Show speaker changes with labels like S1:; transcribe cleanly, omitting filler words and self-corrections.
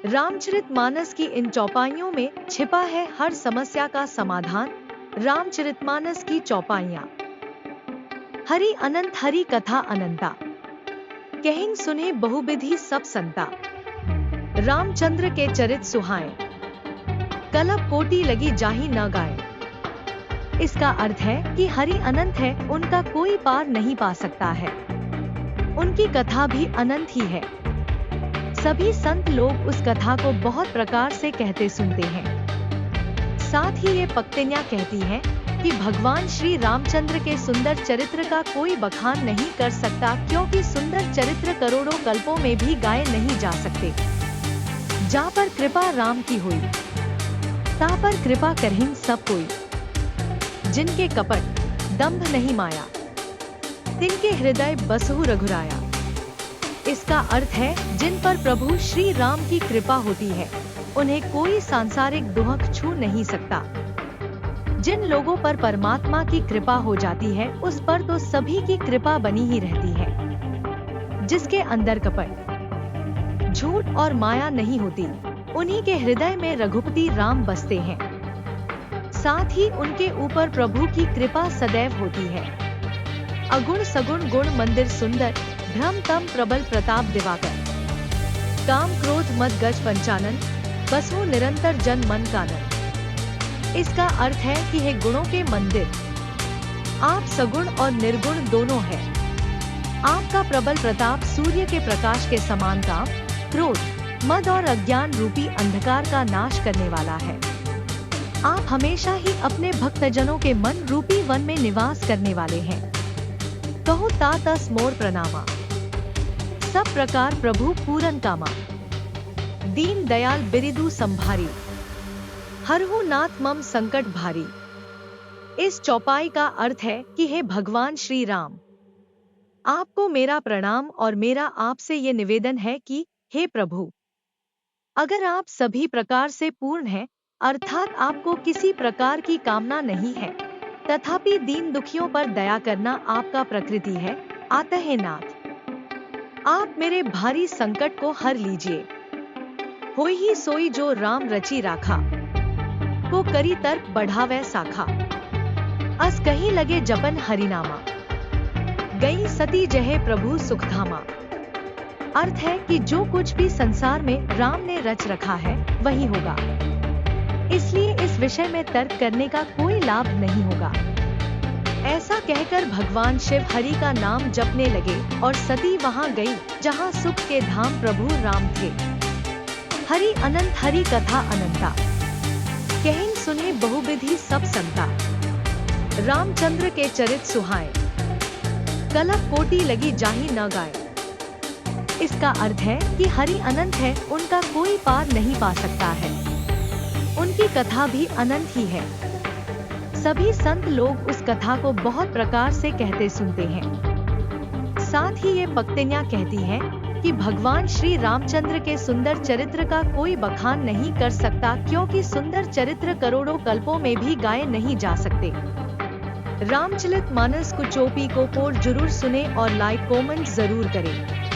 S1: रामचरितमानस की इन चौपाइयों में छिपा है हर समस्या का समाधान। रामचरितमानस की चौपाइयाँ। हरि अनंत हरि कथा अनंता, कहिं सुने बहुविधि सब संता। रामचंद्र के चरित सुहाए, कलप कोटि लगी जाहि न गाए। इसका अर्थ है कि हरि अनंत है, उनका कोई पार नहीं पा सकता है। उनकी कथा भी अनंत ही है। सभी संत लोग उस कथा को बहुत प्रकार से कहते सुनते हैं। साथ ही ये पंक्तियाँ कहती हैं कि भगवान श्री रामचंद्र के सुंदर चरित्र का कोई बखान नहीं कर सकता, क्योंकि सुंदर चरित्र करोड़ों कल्पों में भी गाए नहीं जा सकते। जा पर कृपा राम की हुई, ता पर कृपा करहिं सब कोई। जिनके कपट दंभ नहीं माया, तिनके हृदय बसहु रघुराया। इसका अर्थ है जिन पर प्रभु श्री राम की कृपा होती है, उन्हें कोई सांसारिक दुख छू नहीं सकता। जिन लोगों पर परमात्मा की कृपा हो जाती है, उस पर तो सभी की कृपा बनी ही रहती है। जिसके अंदर कपट, झूठ और माया नहीं होती, उन्हीं के हृदय में रघुपति राम बसते हैं। साथ ही उनके ऊपर प्रभु की कृपा सदैव होती है। अगुण सगुण गुण मंदिर सुंदर, भ्रम तम प्रबल प्रताप दिवाकर। काम क्रोध मद गज पंचानन, बसहु निरंतर जन मन कानन। इसका अर्थ है कि हे गुणों के मंदिर, आप सगुण और निर्गुण दोनों हैं। आपका प्रबल प्रताप सूर्य के प्रकाश के समान काम, क्रोध, मद और अज्ञान रूपी अंधकार का नाश करने वाला है। आप हमेशा ही अपने भक्तजनों के मन रूपी वन में निवास करने वाले हैं। कहो ता तस मोर प्रणामा, सब प्रकार प्रभु पूरन कामा। दीन दयाल बिरिदु संभारी, हरहु नाथ मम संकट भारी। इस चौपाई का अर्थ है कि हे भगवान श्री राम, आपको मेरा प्रणाम और मेरा आपसे ये निवेदन है कि हे प्रभु, अगर आप सभी प्रकार से पूर्ण हैं, अर्थात आपको किसी प्रकार की कामना नहीं है, तथापि दीन दुखियों पर दया करना आपका प्रकृति है, आतः नाथ आप मेरे भारी संकट को हर लीजिए। होई ही सोई जो राम रची राखा, को करी तर्क बढ़ावे साखा। अस कहीं लगे जपन हरिनामा, गई सती जहे प्रभु सुखधामा। अर्थ है कि जो कुछ भी संसार में राम ने रच रखा है, वही होगा। इसलिए इस विषय में तर्क करने का कोई लाभ नहीं होगा। ऐसा कहकर भगवान शिव हरि का नाम जपने लगे और सती वहां गई जहां सुख के धाम प्रभु राम थे। हरि अनंत हरि कथा अनंता, कहिं सुने बहुविधि सब संता। रामचंद्र के चरित सुहाए, कलप कोटि लगी जाहि न गाए। इसका अर्थ है कि हरि अनंत है, उनका कोई पार नहीं पा सकता है। उनकी कथा भी अनंत ही है। सभी संत लोग उस कथा को बहुत प्रकार से कहते सुनते हैं। साथ ही ये पंक्तियाँ कहती हैं कि भगवान श्री रामचंद्र के सुंदर चरित्र का कोई बखान नहीं कर सकता, क्योंकि सुंदर चरित्र करोड़ों कल्पों में भी गाए नहीं जा सकते। रामचरितमानस को चौपाई को जरूर सुने और लाइक कमेंट जरूर करें।